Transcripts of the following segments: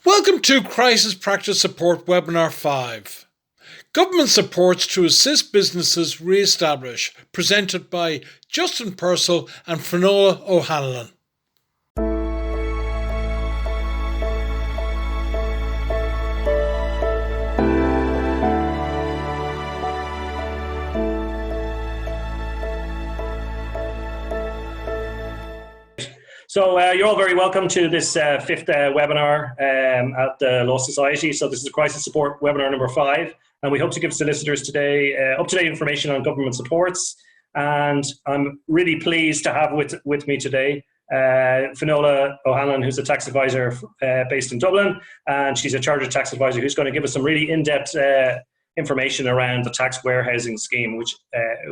Welcome to Crisis Practice Support Webinar 5. Government supports to assist businesses re-establish, presented by Justin Purcell and Finola O'Hanlon. So you're all very welcome to this fifth webinar at the Law Society. So this is Crisis Support Webinar number 5, and we hope to give solicitors today up-to-date information on government supports. And I'm really pleased to have with me today Finola O'Hanlon, who's a tax advisor based in Dublin, and she's a chartered tax advisor who's going to give us some really in-depth information around the tax warehousing scheme, which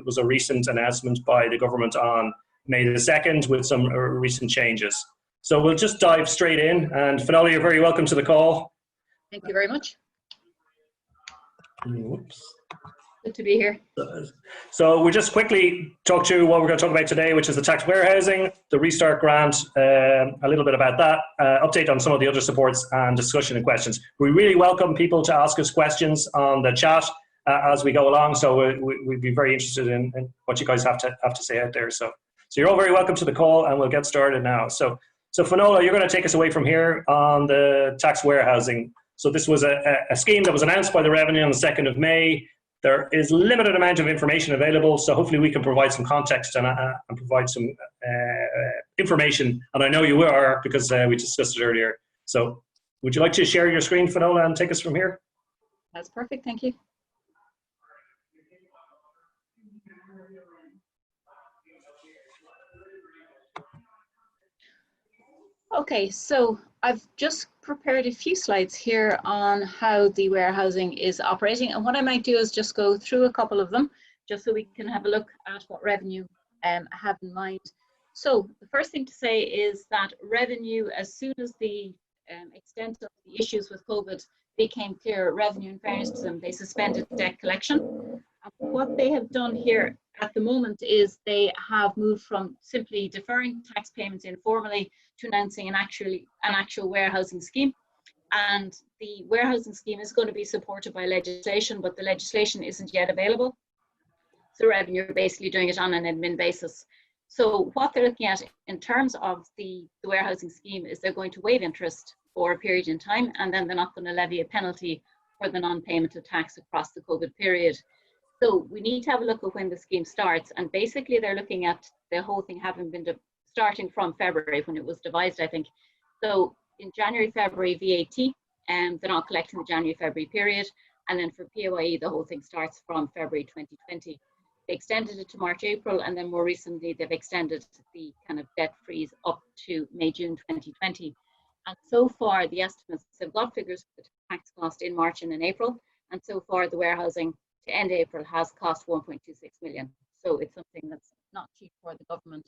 was a recent announcement by the government on May the 2nd with some recent changes. So we'll just dive straight in, and Finola, you're very welcome to the call. Thank you very much. Whoops. Good to be here. So we'll just quickly talk to what we're going to talk about today, which is the tax warehousing, the Restart Grant, a little bit about that, update on some of the other supports, and discussion and questions. We really welcome people to ask us questions on the chat as we go along, so we'd be very interested in what you guys have to say out there. So you're all very welcome to the call, and we'll get started now. So Finola, you're going to take us away from here on the tax warehousing. So this was a scheme that was announced by the Revenue on the 2nd of May. There is limited amount of information available, so hopefully we can provide some context and provide some information. And I know you are, because we discussed it earlier. So would you like to share your screen, Finola, and take us from here? That's perfect, thank you. Okay, so I've just prepared a few slides here on how the warehousing is operating, and what I might do is just go through a couple of them just so we can have a look at what Revenue have in mind. So the first thing to say is that Revenue, as soon as the extent of the issues with COVID became clear, Revenue, in fairness to them, they suspended debt collection. And what they have done here at the moment is they have moved from simply deferring tax payments informally to announcing an actual warehousing scheme. And the warehousing scheme is going to be supported by legislation, but the legislation isn't yet available. So Revenue are basically doing it on an admin basis. So what they're looking at in terms of the warehousing scheme is they're going to waive interest for a period in time, and then they're not going to levy a penalty for the non-payment of tax across the COVID period. So we need to have a look at when the scheme starts, and basically they're looking at the whole thing having been starting from February when it was devised, I think. So in January, February, VAT, they're not collecting the January-February period, and then for PAYE, the whole thing starts from February 2020. They extended it to March, April, and then more recently they've extended the kind of debt freeze up to May, June 2020. And so far the estimates, they've got figures for the tax cost in March and in April, and so far the warehousing to end April has cost 1.26 million. So it's something that's not cheap for the government.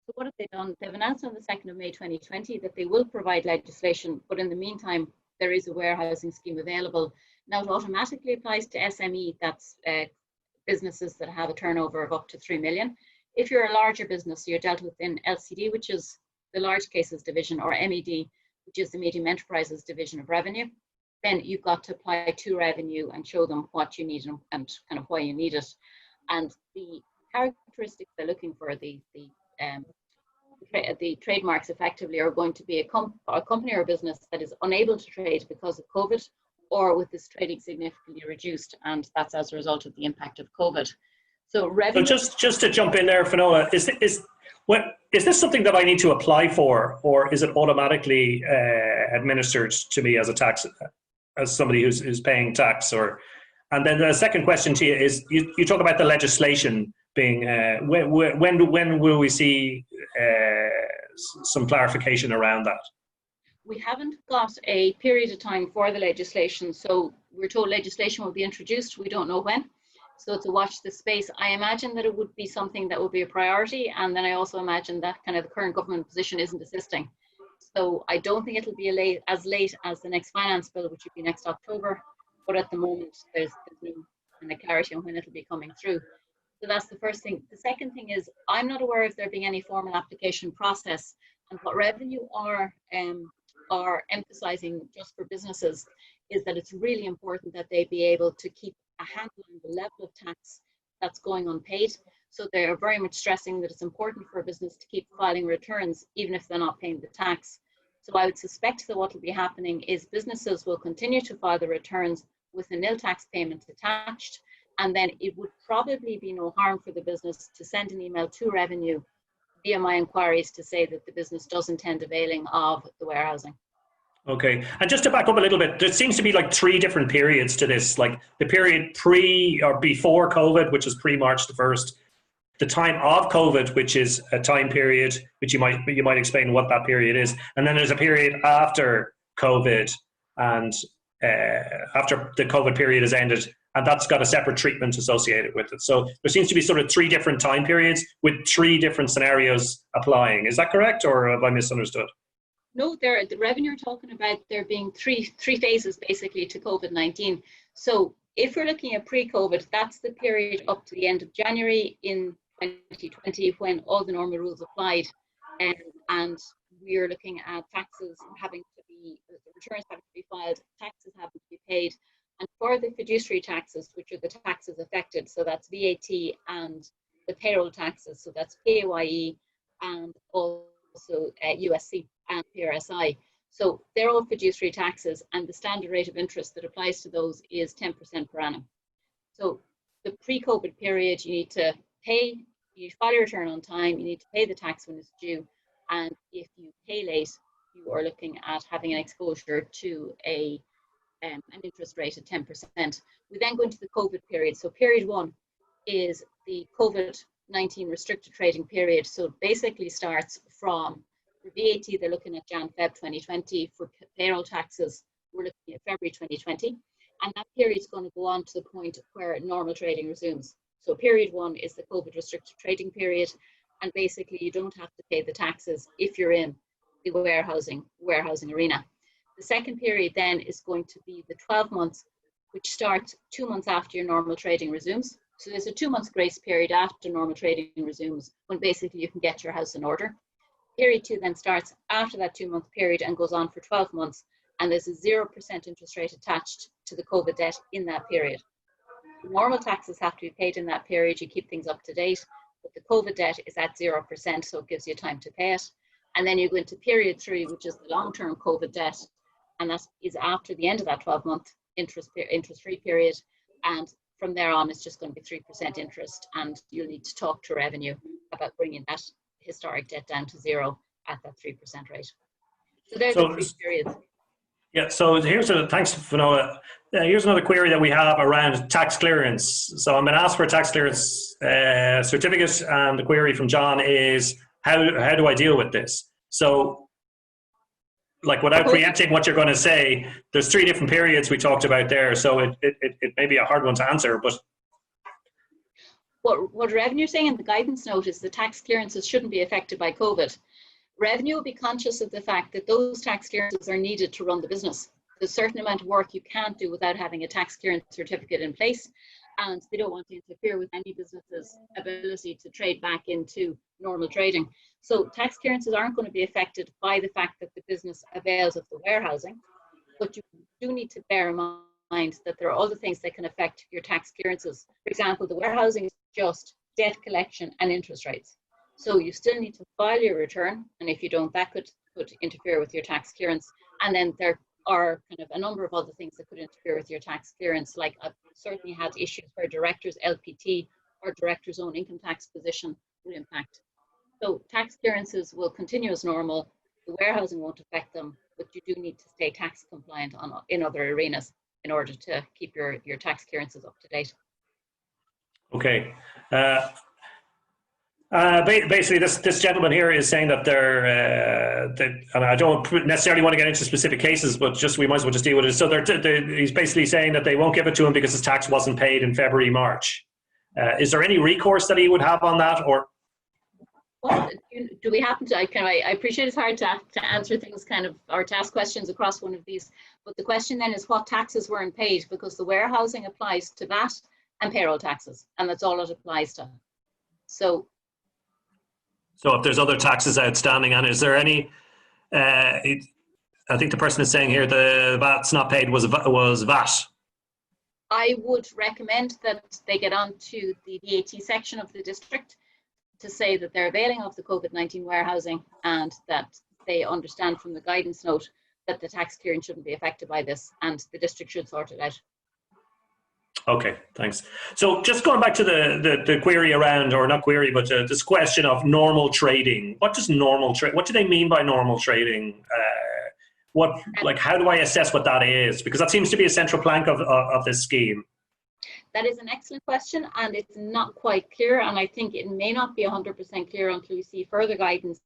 So what have they done? They've announced on the 2nd of May 2020 that they will provide legislation, but in the meantime, there is a warehousing scheme available. Now it automatically applies to SME, that's businesses that have a turnover of up to 3 million. If you're a larger business, you're dealt with in LCD, which is the Large Cases Division, or MED, which is the Medium Enterprises Division of Revenue. Then you've got to apply to Revenue and show them what you need and kind of why you need it. And the characteristics they're looking for, the trademarks effectively are going to be a company or a business that is unable to trade because of COVID, or with this trading significantly reduced, and that's as a result of the impact of COVID. So Revenue. So just to jump in there, Finola, is this something that I need to apply for, or is it automatically administered to me as a tax, as somebody who's paying tax? Or, and then the second question to you is, you talk about the legislation being, when will we see some clarification around that? We haven't got a period of time for the legislation, so we're told legislation will be introduced. We don't know when, so to watch the space. I imagine that it would be something that would be a priority, and then I also imagine that kind of the current government position isn't assisting. So I don't think it'll be as late as the next finance bill, which would be next October, but at the moment there's no kind of clarity on when it'll be coming through. So that's the first thing. The second thing is, I'm not aware of there being any formal application process, and what Revenue are are emphasizing just for businesses is that it's really important that they be able to keep a handle on the level of tax that's going unpaid. So they are very much stressing that it's important for a business to keep filing returns even if they're not paying the tax. So I would suspect that what will be happening is businesses will continue to file the returns with a nil tax payment attached, and then it would probably be no harm for the business to send an email to Revenue via my inquiries to say that the business does intend availing of the warehousing. Okay, and just to back up a little bit, there seems to be like 3 different periods to this, like the period pre or before COVID, which is pre-March the 1st, the time of COVID, which is a time period, which you might explain what that period is, and then there's a period after COVID, and after the COVID period has ended, and that's got a separate treatment associated with it. So there seems to be sort of 3 different time periods with 3 different scenarios applying. Is that correct, or have I misunderstood? No, the Revenue are talking about there being three phases basically to COVID-19. So if we're looking at pre-COVID, that's the period up to the end of January in 2020 when all the normal rules applied, and we're looking at taxes having to be, returns having to be filed, taxes having to be paid, and for the fiduciary taxes, which are the taxes affected, so that's VAT and the payroll taxes, so that's PAYE and also USC and PRSI. So they're all fiduciary taxes, and the standard rate of interest that applies to those is 10% per annum. So the pre-COVID period, you need to pay, you file your return on time, you need to pay the tax when it's due, and if you pay late, you are looking at having an exposure to an interest rate of 10%. We then go into the COVID period. So period 1 is the COVID-19 restricted trading period. So it basically starts from, for VAT, they're looking at Jan-Feb 2020. For payroll taxes, we're looking at February 2020. And that period is going to go on to the point where normal trading resumes. So period 1 is the COVID restricted trading period. And basically you don't have to pay the taxes if you're in the warehousing arena. The second period then is going to be the 12 months, which starts 2 months after your normal trading resumes. So there's a 2 month grace period after normal trading resumes when basically you can get your house in order. Period 2 then starts after that 2 month period and goes on for 12 months. And there's a 0% interest rate attached to the COVID debt in that period. Normal taxes have to be paid in that period. You keep things up to date, but the COVID debt is at 0%, so it gives you time to pay it. And then you go into period 3, which is the long-term COVID debt, and that is after the end of that 12-month interest-free period. And from there on, it's just going to be 3% interest, and you'll need to talk to Revenue about bringing that historic debt down to 0 at that 3% rate. So there's the 3 periods. Yeah, so thanks, Finola. Here's another query that we have around tax clearance. So I'm going to ask for a tax clearance certificate, and the query from John is, how do I deal with this? So, like, without preempting what you're going to say, there's 3 different periods we talked about there, so it may be a hard one to answer, but... What Revenue is saying in the guidance note is the tax clearances shouldn't be affected by COVID. Revenue will be conscious of the fact that those tax clearances are needed to run the business. There's a certain amount of work you can't do without having a tax clearance certificate in place, and they don't want to interfere with any business's ability to trade back into normal trading. So tax clearances aren't going to be affected by the fact that the business avails of the warehousing, but you do need to bear in mind that there are other things that can affect your tax clearances. For example, the warehousing is just debt collection and interest rates. So you still need to file your return, and if you don't, that could interfere with your tax clearance. And then there are kind of a number of other things that could interfere with your tax clearance, like I've certainly had issues where directors' LPT or directors' own income tax position will impact. So tax clearances will continue as normal. The warehousing won't affect them, but you do need to stay tax compliant in other arenas in order to keep your tax clearances up to date. Okay. Basically, this gentleman here is saying that and I don't necessarily want to get into specific cases, but we might as well just deal with it. So he's basically saying that they won't give it to him because his tax wasn't paid in February, March. Is there any recourse that he would have on that, or? Well, do we happen to? I appreciate it's hard to answer things or to ask questions across one of these. But the question then is what taxes weren't paid, because the warehousing applies to VAT and payroll taxes, and that's all it applies to. So if there's other taxes outstanding, and is there any, I think the person is saying here the VAT's not paid was VAT. I would recommend that they get on to the VAT section of the district to say that they're availing of the COVID-19 warehousing and that they understand from the guidance note that the tax clearance shouldn't be affected by this and the district should sort it out. Okay, thanks. So just going back to the query around, or not query, but this question of normal trading. What does normal trade? What do they mean by normal trading? How do I assess what that is? Because that seems to be a central plank of this scheme. That is an excellent question, and it's not quite clear, and I think it may not be 100% clear until we see further guidance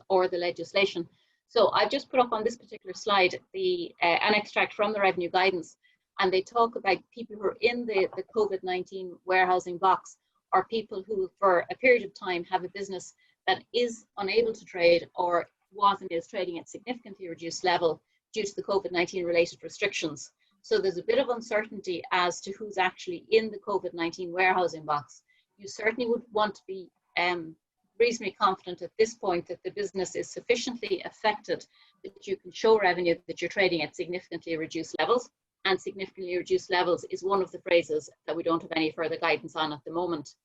or the legislation. So I've just put up on this particular slide an extract from the revenue guidance, and they talk about people who are in the COVID-19 warehousing box, or people who for a period of time have a business that is unable to trade or was and is trading at significantly reduced level due to the COVID-19 related restrictions. So there's a bit of uncertainty as to who's actually in the COVID-19 warehousing box. You certainly would want to be reasonably confident at this point that the business is sufficiently affected that you can show revenue that you're trading at significantly reduced levels. And significantly reduced levels is one of the phrases that we don't have any further guidance on at the moment.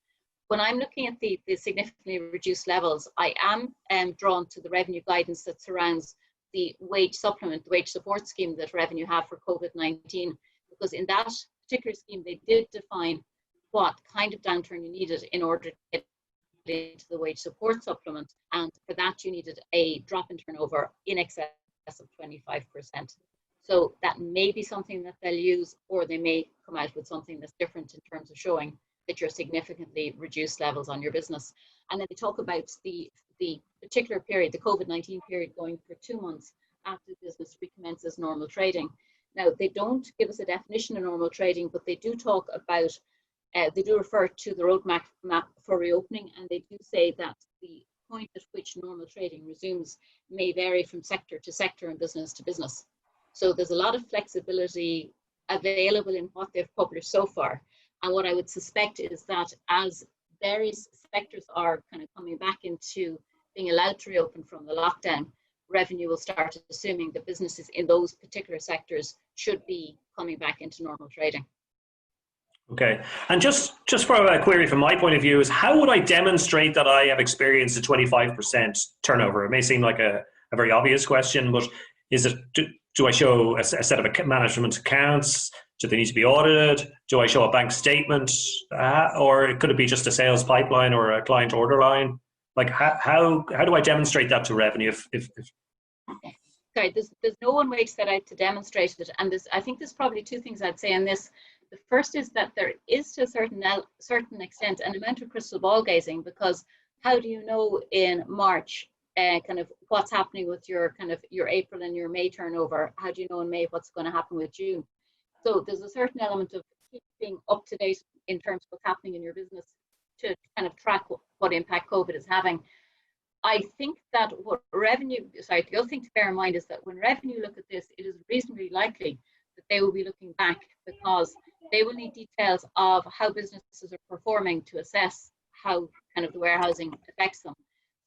When I'm looking at the significantly reduced levels, I am drawn to the revenue guidance that surrounds the wage supplement, the wage support scheme that Revenue have for COVID-19, because in that particular scheme, they did define what kind of downturn you needed in order to get into the wage support supplement. And for that, you needed a drop in turnover in excess of 25%. So that may be something that they'll use, or they may come out with something that's different in terms of showing that you're significantly reduced levels on your business. And then they talk about the particular period, the COVID-19 period, going for 2 months after the business recommences normal trading. Now, they don't give us a definition of normal trading, but they do talk about, they do refer to the roadmap for reopening, and they do say that the point at which normal trading resumes may vary from sector to sector and business to business. So there's a lot of flexibility available in what they've published so far. And what I would suspect is that as various sectors are kind of coming back into being allowed to reopen from the lockdown, Revenue will start assuming that businesses in those particular sectors should be coming back into normal trading. Okay, and just for a query from my point of view is, how would I demonstrate that I have experienced a 25% turnover? It may seem like a very obvious question, but is it, do I show a set of management accounts? Do they need to be audited? Do I show a bank statement? Or could it be just a sales pipeline or a client order line? Like how do I demonstrate that to Revenue? Sorry, there's no one way to set out to demonstrate it. And I think there's probably two things I'd say on this. The first is that there is to a certain extent an amount of crystal ball gazing, because how do you know in March kind of what's happening with your April and your May turnover? How do you know in May what's going to happen with June? So there's a certain element of keeping up to date in terms of what's happening in your business to kind of track what impact COVID is having. I think that the other thing to bear in mind is that when Revenue look at this, it is reasonably likely that they will be looking back, because they will need details of how businesses are performing to assess how kind of the warehousing affects them.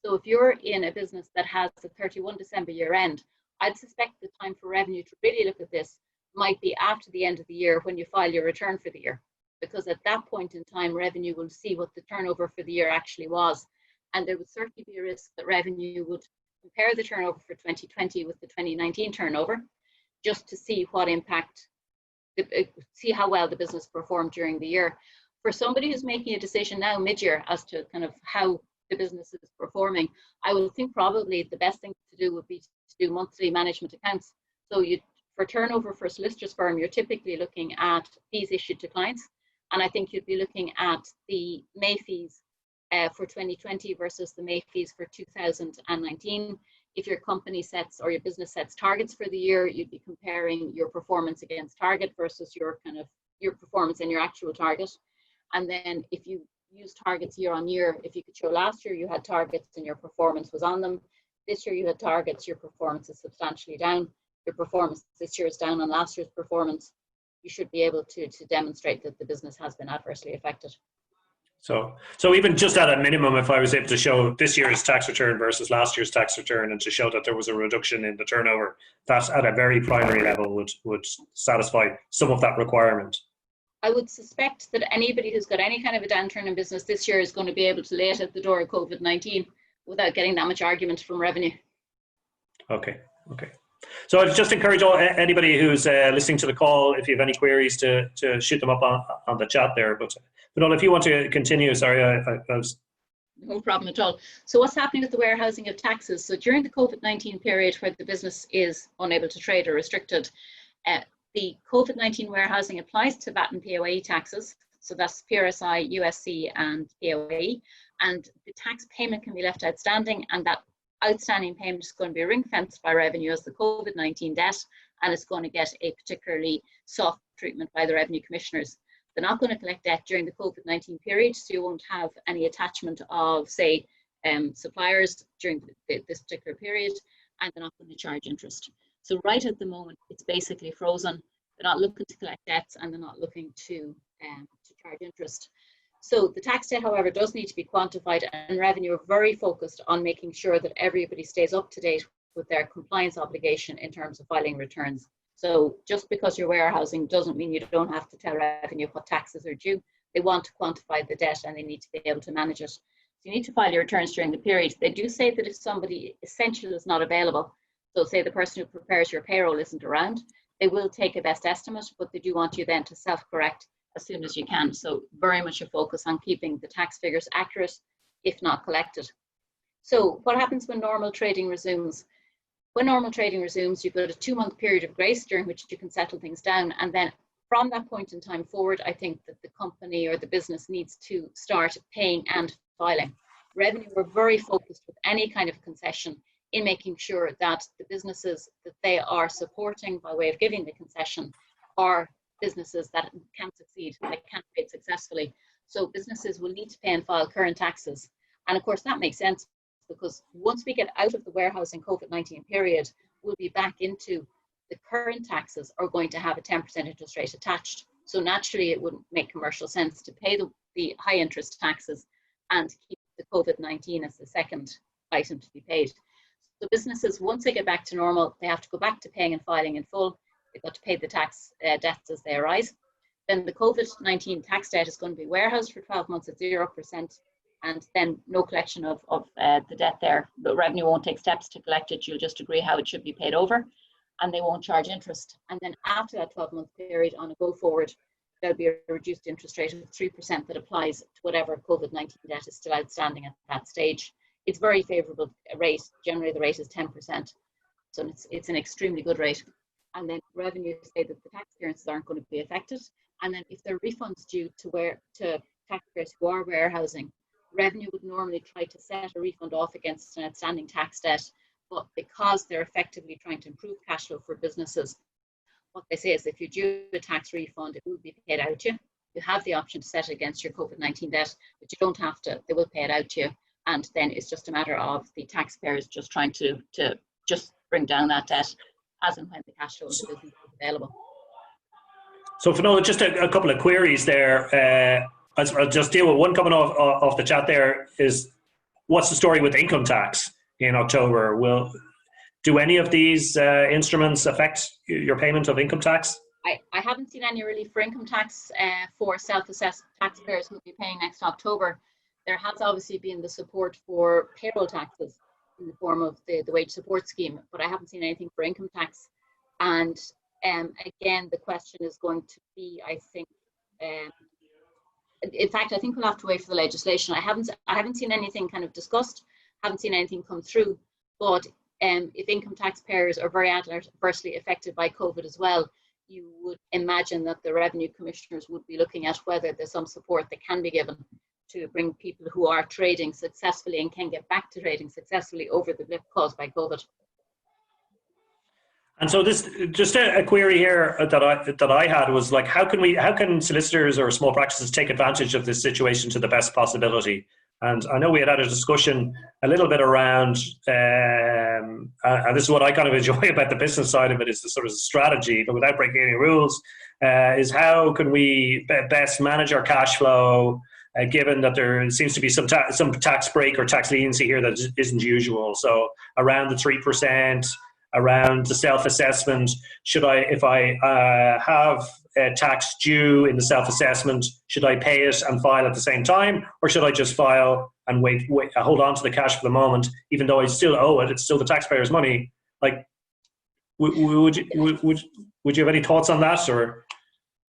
So if you're in a business that has the 31 December year end, I'd suspect the time for Revenue to really look at this might be after the end of the year when you file your return for the year, because at that point in time, Revenue will see what the turnover for the year actually was. And there would certainly be a risk that Revenue would compare the turnover for 2020 with the 2019 turnover, just to see what impact, see how well the business performed during the year. For somebody who's making a decision now mid-year as to kind of how the business is performing, I would think probably the best thing to do would be to do monthly management accounts. So for turnover for a solicitor's firm, you're typically looking at fees issued to clients. And I think you'd be looking at the May fees for 2020 versus the May fees for 2019. If your company sets or your business sets targets for the year, you'd be comparing your performance against target versus your performance and your actual target. And then if you use targets year on year, if you could show last year you had targets and your performance was on them, this year you had targets, your performance is substantially down, your performance this year is down on last year's performance, you should be able to demonstrate that the business has been adversely affected. So even just at a minimum, if I was able to show this year's tax return versus last year's tax return, and to show that there was a reduction in the turnover, that at a very primary level would satisfy some of that requirement. I would suspect that anybody who's got any kind of a downturn in business this year is going to be able to lay it at the door of COVID-19 without getting that much argument from revenue. Okay. So I'd just encourage anybody who's listening to the call, if you have any queries, to shoot them up on the chat there. But if you want to continue, sorry, I was... No problem at all. So what's happening with the warehousing of taxes? So during the COVID-19 period where the business is unable to trade or restricted, the COVID-19 warehousing applies to VAT and POA taxes. So that's PRSI, USC and POA. And the tax payment can be left outstanding, and that outstanding payment is going to be ring-fenced by revenue as the COVID-19 debt, and it's going to get a particularly soft treatment by the revenue commissioners. They're not going to collect debt during the COVID-19 period, so you won't have any attachment of, say, suppliers during this particular period, and they're not going to charge interest. So right at the moment, it's basically frozen. They're not looking to collect debts, and they're not looking to charge interest. So the tax debt, however, does need to be quantified, and revenue are very focused on making sure that everybody stays up to date with their compliance obligation in terms of filing returns. So just because you're warehousing doesn't mean you don't have to tell revenue what taxes are due. They want to quantify the debt and they need to be able to manage it. So you need to file your returns during the period. They do say that if somebody essential is not available, so say the person who prepares your payroll isn't around, they will take a best estimate, but they do want you then to self-correct as soon as you can. So very much a focus on keeping the tax figures accurate, if not collected. So what happens when normal trading resumes? When normal trading resumes, you've got a 2-month period of grace during which you can settle things down. And then from that point in time forward, I think that the company or the business needs to start paying and filing. Revenue were very focused with any kind of concession in making sure that the businesses that they are supporting by way of giving the concession are businesses that can succeed, that can trade successfully. So businesses will need to pay and file current taxes. And of course that makes sense, because once we get out of the warehousing COVID-19 period, we'll be back into the current taxes are going to have a 10% interest rate attached. So naturally it wouldn't make commercial sense to pay the high interest taxes and keep the COVID-19 as the second item to be paid. So businesses, once they get back to normal, they have to go back to paying and filing in full. They've got to pay the tax debts as they arise. Then the COVID-19 tax debt is going to be warehoused for 12 months at 0%, and then no collection of the debt there. The revenue won't take steps to collect it. You'll just agree how it should be paid over, and they won't charge interest. And then after that 12-month period, on a go forward, there'll be a reduced interest rate of 3% that applies to whatever COVID-19 debt is still outstanding at that stage. It's very favourable rate. Generally, the rate is 10%, so it's an extremely good rate. And then revenue say that the tax clearances aren't going to be affected. And then if there are refunds due to taxpayers who are warehousing, revenue would normally try to set a refund off against an outstanding tax debt. But because they're effectively trying to improve cash flow for businesses, what they say is if you do a tax refund, it will be paid out to you. You have the option to set it against your COVID-19 debt, but you don't have to. They will pay it out to you. And then it's just a matter of the taxpayers just trying to just bring down that debt as and when the cash flow of the business is available. So Finola, just a couple of queries there. I'll just deal with one coming off the chat there is, what's the story with income tax in October? Do any of these instruments affect your payment of income tax? I haven't seen any relief for income tax for self-assessed taxpayers who will be paying next October. There has obviously been the support for payroll taxes in the form of the wage support scheme, but I haven't seen anything for income tax. And again, the question is going to be, I think, in fact, I think we'll have to wait for the legislation. I haven't seen anything kind of discussed, haven't seen anything come through, but if income taxpayers are very adversely affected by COVID as well, you would imagine that the revenue commissioners would be looking at whether there's some support that can be given to bring people who are trading successfully and can get back to trading successfully over the blip caused by COVID. And so this, just a query here that I had was like, how can solicitors or small practices take advantage of this situation to the best possibility? And I know we had a discussion a little bit around, and this is what I kind of enjoy about the business side of it, is the sort of strategy, but without breaking any rules, is how can we best manage our cash flow given that there seems to be some tax break or tax leniency here that isn't usual. So around the 3%, around the self-assessment, if I have a tax due in the self-assessment, should I pay it and file at the same time, or should I just file and wait, hold on to the cash for the moment, even though I still owe it? It's still the taxpayer's money. Like, would you have any thoughts on that, or?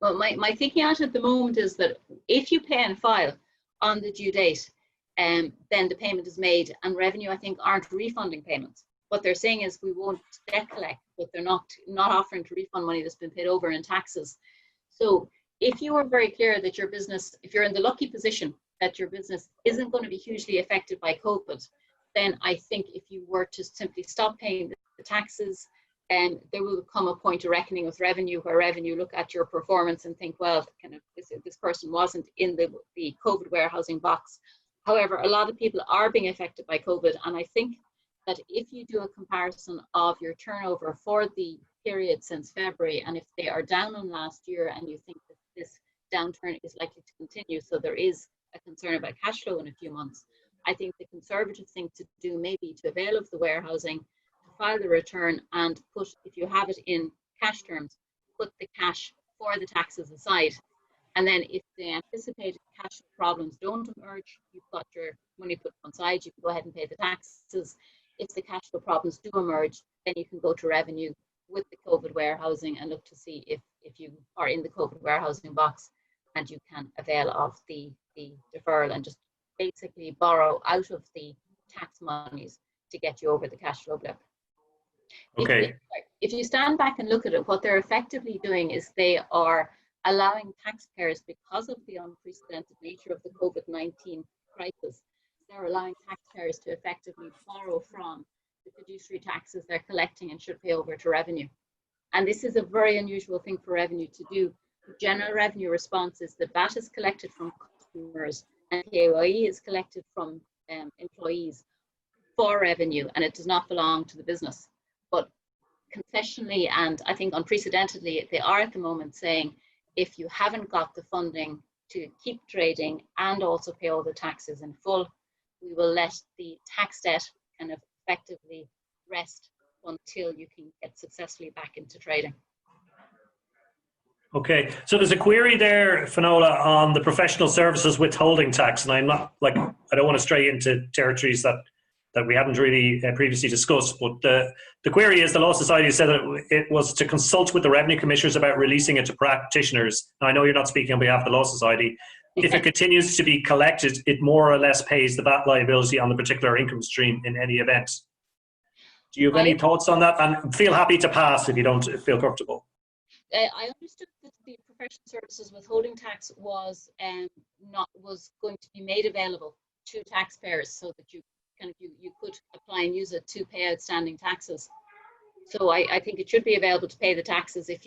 Well, my thinking on it at the moment is that if you pay and file on the due date, then the payment is made, and Revenue, I think, aren't refunding payments. What they're saying is we won't debt collect, but they're not offering to refund money that's been paid over in taxes. So if you are very clear that your business, if you're in the lucky position that your business isn't going to be hugely affected by COVID, then I think if you were to simply stop paying the taxes, and there will come a point of reckoning with Revenue, where Revenue look at your performance and think, well, kind of this person wasn't in the COVID warehousing box. However, a lot of people are being affected by COVID, and I think that if you do a comparison of your turnover for the period since February, and if they are down on last year, and you think that this downturn is likely to continue, so there is a concern about cash flow in a few months, I think the conservative thing to do may be to avail of the warehousing, file the return, and put, if you have it in cash terms, put the cash for the taxes aside. And then if the anticipated cash problems don't emerge, you've got your money put on side, you can go ahead and pay the taxes. If the cash flow problems do emerge, then you can go to Revenue with the COVID warehousing and look to see if you are in the COVID warehousing box, and you can avail of the deferral and just basically borrow out of the tax monies to get you over the cash flow blip. Okay. If you stand back and look at it, what they're effectively doing is they are allowing taxpayers, because of the unprecedented nature of the COVID-19 crisis, they're allowing taxpayers to effectively borrow from the fiduciary taxes they're collecting and should pay over to Revenue. And this is a very unusual thing for Revenue to do. The general Revenue response is that VAT is collected from customers and PAYE is collected from employees for Revenue, and it does not belong to the business. But concessionally, and I think unprecedentedly, they are at the moment saying, if you haven't got the funding to keep trading and also pay all the taxes in full, we will let the tax debt kind of effectively rest until you can get successfully back into trading. Okay, so there's a query there, Finola, on the professional services withholding tax, and I'm not, like, I don't want to stray into territories that we hadn't really previously discussed, but the query is the Law Society said that it was to consult with the revenue commissioners about releasing it to practitioners. Now, I know you're not speaking on behalf of the Law Society. If it continues to be collected, it more or less pays the VAT liability on the particular income stream in any event. Do you have any thoughts on that? And feel happy to pass if you don't feel comfortable. I understood that the professional services withholding tax was going to be made available to taxpayers, so that you could apply and use it to pay outstanding taxes. So I think it should be available to pay the taxes if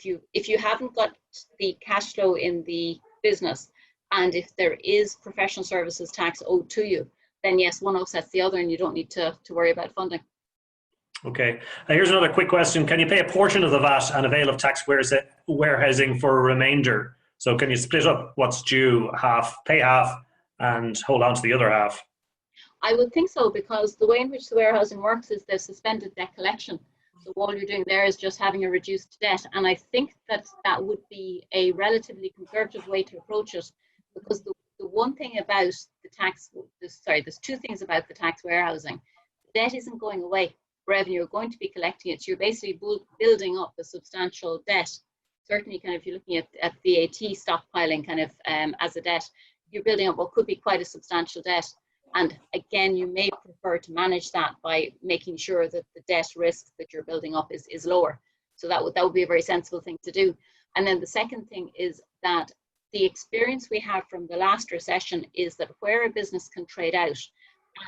you haven't got the cash flow in the business, and if there is professional services tax owed to you, then yes, one offsets the other, and you don't need to worry about funding. Okay. Here's another quick question. Can you pay a portion of the VAT and avail of tax warehousing for a remainder? So can you split up what's due, pay half, and hold on to the other half? I would think so, because the way in which the warehousing works is there's suspended debt collection. So all you're doing there is just having a reduced debt. And I think that would be a relatively conservative way to approach it, because the one thing about the tax, there's two things about the tax warehousing. The debt isn't going away. Revenue are going to be collecting it. So you're basically building up a substantial debt. Certainly, kind of, if you're looking at VAT stockpiling kind of as a debt, you're building up what could be quite a substantial debt. And again, you may prefer to manage that by making sure that the debt risk that you're building up is lower. So that would be a very sensible thing to do. And then the second thing is that the experience we have from the last recession is that where a business can trade out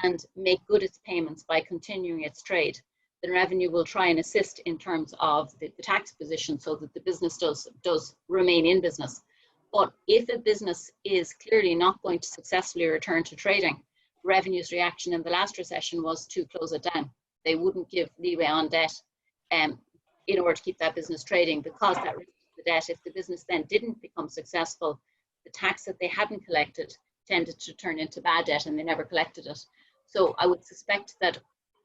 and make good its payments by continuing its trade, then Revenue will try and assist in terms of the tax position, so that the business does remain in business. But if a business is clearly not going to successfully return to trading, Revenue's reaction in the last recession was to close it down. They wouldn't give leeway on debt in order to keep that business trading, because that risk of the debt, if the business then didn't become successful, the tax that they hadn't collected tended to turn into bad debt and they never collected it. So I would suspect that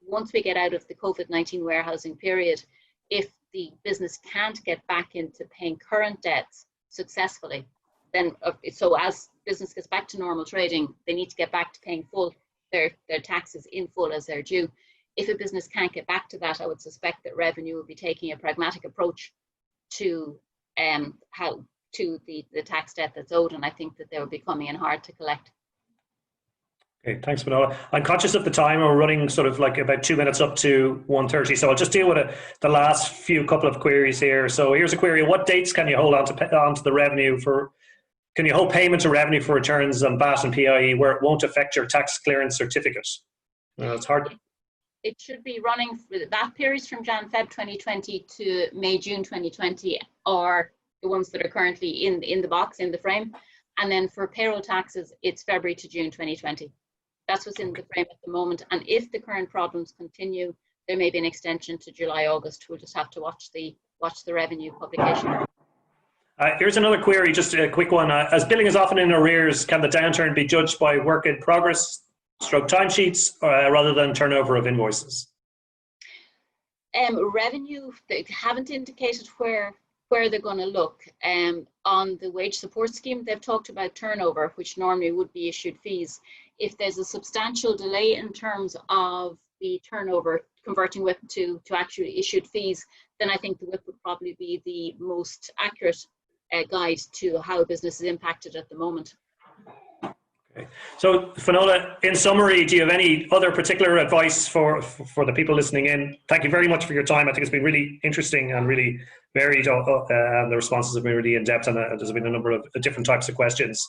once we get out of the COVID-19 warehousing period, if the business can't get back into paying current debts successfully, then so as business gets back to normal trading, they need to get back to paying their taxes in full as they're due. If a business can't get back to that, I would suspect that revenue will be taking a pragmatic approach to the tax debt that's owed, and I think that they will be coming in hard to collect. Okay, thanks, Finola. I'm conscious of the time. We're running sort of like about 2 minutes up to 1:30, so I'll just deal with the last couple of queries here. So here's a query: what dates can you hold onto the revenue for? Can you hold payment to revenue for returns on VAT and PIE where it won't affect your tax clearance certificate? It's hard. It should be running for that periods from Jan-Feb 2020 to May-June 2020 are the ones that are currently in the box, in the frame. And then for payroll taxes, it's February to June 2020. That's what's in the frame at the moment. And if the current problems continue, there may be an extension to July, August. We'll just have to watch the revenue publication. Here's another query, just a quick one. As billing is often in arrears, can the downturn be judged by work in progress, stroke timesheets, rather than turnover of invoices? Revenue, they haven't indicated where they're going to look. On the wage support scheme, they've talked about turnover, which normally would be issued fees. If there's a substantial delay in terms of the turnover converting WIP to actually issued fees, then I think the WIP would probably be the most accurate guide to how a business is impacted at the moment. Okay. So, Finola, in summary, do you have any other particular advice for the people listening in? Thank you very much for your time. I think it's been really interesting and really varied. The responses have been really in-depth, and there's been a number of different types of questions.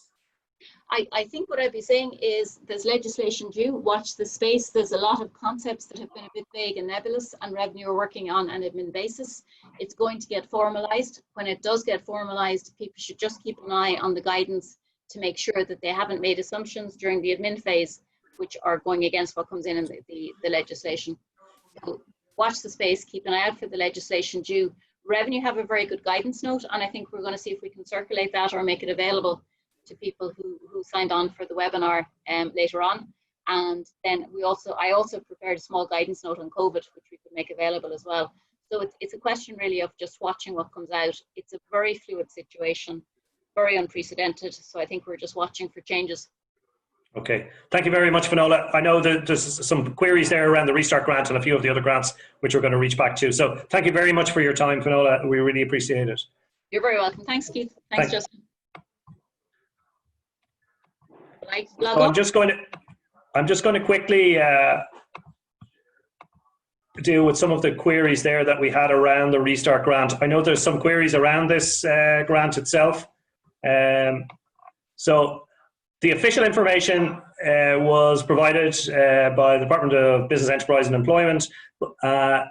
I think what I'd be saying is there's legislation due, watch the space. There's a lot of concepts that have been a bit vague and nebulous, and revenue are working on an admin basis. It's going to get formalised. When it does get formalised, people should just keep an eye on the guidance to make sure that they haven't made assumptions during the admin phase, which are going against what comes in the legislation. So watch the space, keep an eye out for the legislation due. Revenue have a very good guidance note, and I think we're going to see if we can circulate that or make it available to people who signed on for the webinar later on. And then I also prepared a small guidance note on COVID, which we could make available as well. So it's a question really of just watching what comes out. It's a very fluid situation, very unprecedented. So I think we're just watching for changes. Okay, thank you very much, Finola. I know that there's some queries there around the Restart grant and a few of the other grants which we're going to reach back to. So thank you very much for your time, Finola. We really appreciate it. You're very welcome. Thanks, Keith. Thanks, Justin. So I'm just going to quickly deal with some of the queries there that we had around the Restart grant. I know there's some queries around this grant itself. So the official information was provided by the Department of Business, Enterprise and Employment. And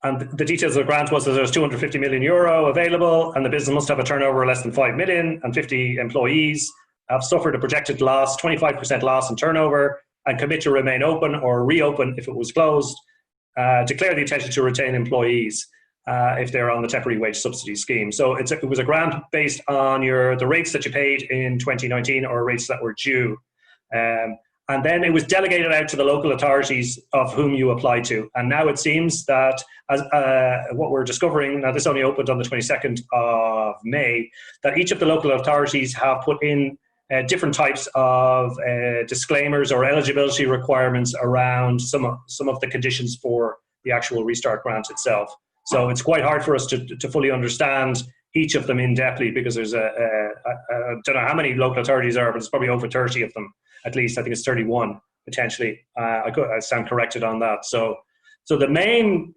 the details of the grant was that there's €250 million available, and the business must have a turnover of less than 5 million and 50 employees, have suffered a projected loss, 25% loss in turnover, and commit to remain open or reopen if it was closed. Declare the intention to retain employees if they're on the temporary wage subsidy scheme. So it was a grant based on the rates that you paid in 2019 or rates that were due. And then it was delegated out to the local authorities of whom you applied to. And now it seems that as what we're discovering, now this only opened on the 22nd of May, that each of the local authorities have put in different types of disclaimers or eligibility requirements around some of the conditions for the actual Restart grant itself. So it's quite hard for us to fully understand each of them in-depthly, because there's I don't know how many local authorities are, but it's probably over 30 of them at least. I think it's 31 potentially. I stand corrected on that. So the main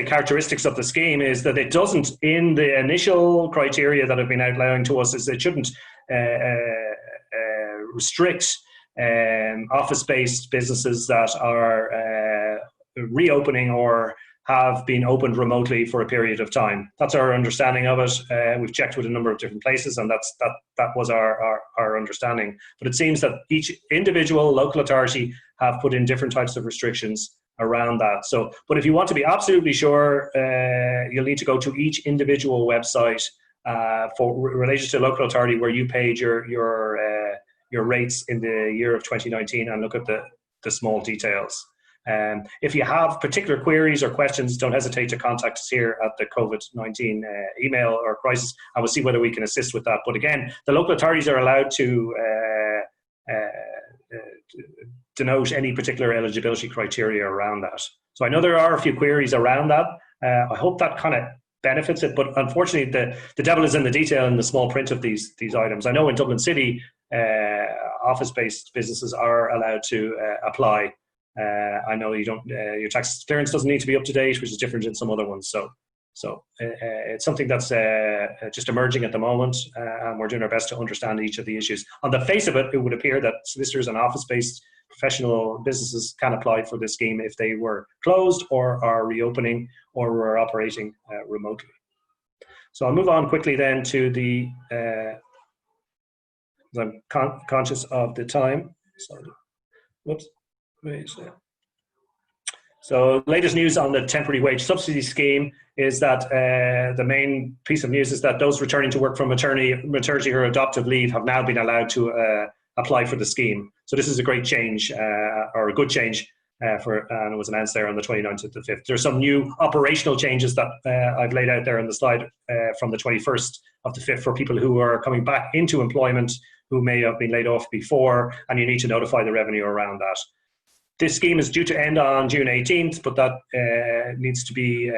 characteristics of the scheme is that it doesn't, in the initial criteria that have been outlined to us, is it shouldn't restrict office-based businesses that are reopening or have been opened remotely for a period of time. That's our understanding of it. We've checked with a number of different places, and that was our understanding. But it seems that each individual local authority have put in different types of restrictions around that. So, but if you want to be absolutely sure, you'll need to go to each individual website related to local authority where you paid your rates in the year of 2019 and look at the small details. If you have particular queries or questions, don't hesitate to contact us here at the COVID-19 email or crisis, and we'll see whether we can assist with that. But again, the local authorities are allowed to denote any particular eligibility criteria around that. So I know there are a few queries around that. I hope that kind of benefits it, but unfortunately the devil is in the detail in the small print of these items. I know in Dublin City, office-based businesses are allowed to apply. I know you don't. Your tax clearance doesn't need to be up to date, which is different in some other ones. So it's something that's just emerging at the moment, and we're doing our best to understand each of the issues. On the face of it, it would appear that solicitors and office-based professional businesses can apply for this scheme if they were closed or are reopening or were operating remotely. So I'll move on quickly then to the. I'm conscious of the time. Sorry. Whoops. So latest news on the temporary wage subsidy scheme is that the main piece of news is that those returning to work from maternity or adoptive leave have now been allowed to apply for the scheme. So this is a great change or a good change and it was announced there on the 29th of the 5th. There's some new operational changes that I've laid out there on the slide from the 21st of the 5th for people who are coming back into employment who may have been laid off before, and you need to notify the revenue around that. This scheme is due to end on June 18th, but that needs to be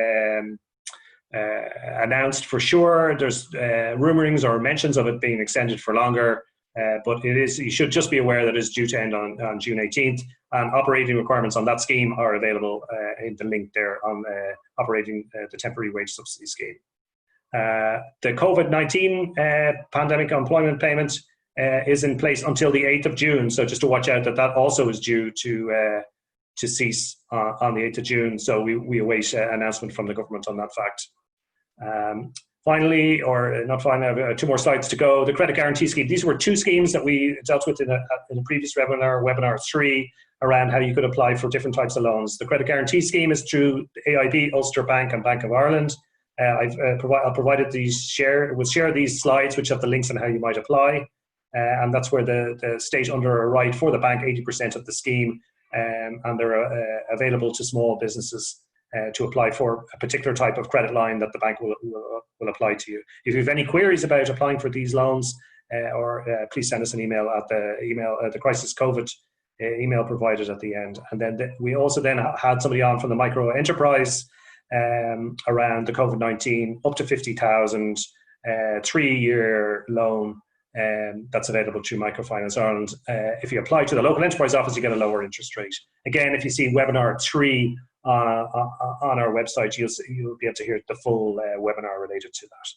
announced for sure. There's rumorings or mentions of it being extended for longer, but it is. You should just be aware that it's due to end on June 18th, and operating requirements on that scheme are available in the link there on operating the temporary wage subsidy scheme. The COVID-19 pandemic employment payment is in place until the 8th of June. So just to watch out that also is due to cease on the 8th of June. So we await an announcement from the government on that fact. Finally, or not finally, 2 more slides to go. The credit guarantee scheme. These were 2 schemes that we dealt with in a previous webinar, webinar 3, around how you could apply for different types of loans. The credit guarantee scheme is through AIB, Ulster Bank and Bank of Ireland. I'll provided we'll share these slides which have the links on how you might apply. And that's where the state underwrite for the bank 80% of the scheme, and they're available to small businesses to apply for a particular type of credit line that the bank will apply to you. If you have any queries about applying for these loans, please send us an email at the Crisis COVID email provided at the end. And then we also then had somebody on from the micro enterprise around the COVID-19, up to 50,000, 3-year loan. That's available through Microfinance Ireland. If you apply to the local enterprise office, you get a lower interest rate. Again, if you see webinar 3 on our website, you'll be able to hear the full webinar related to that.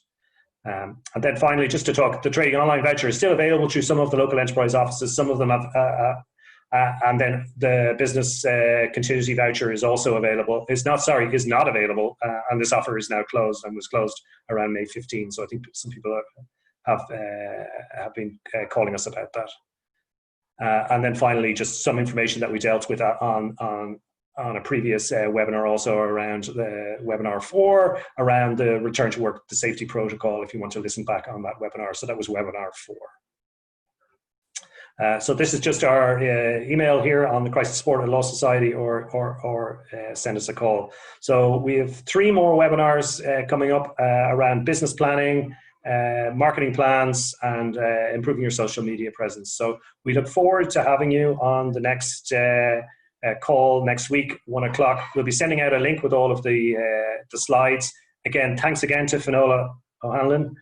And then finally, just to talk, the trading online voucher is still available through some of the local enterprise offices. Some of them have, and then the business contingency voucher is also available. Is not available, and this offer is now closed and was closed around May 15. So I think some people have been calling us about that. And then finally, just some information that we dealt with on a previous webinar, also around the webinar 4, around the return to work, the safety protocol, if you want to listen back on that webinar. So that was webinar 4. So this is just our email here on the Crisis Support and Law Society, or send us a call. So we have 3 more webinars coming up around business planning, marketing plans, and improving your social media presence. So we look forward to having you on the next call next week, 1 o'clock. We'll be sending out a link with all of the slides. Again, thanks again to Finola O'Hanlon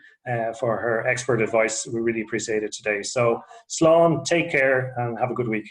for her expert advice. We really appreciate it today. So Slán, take care and have a good week.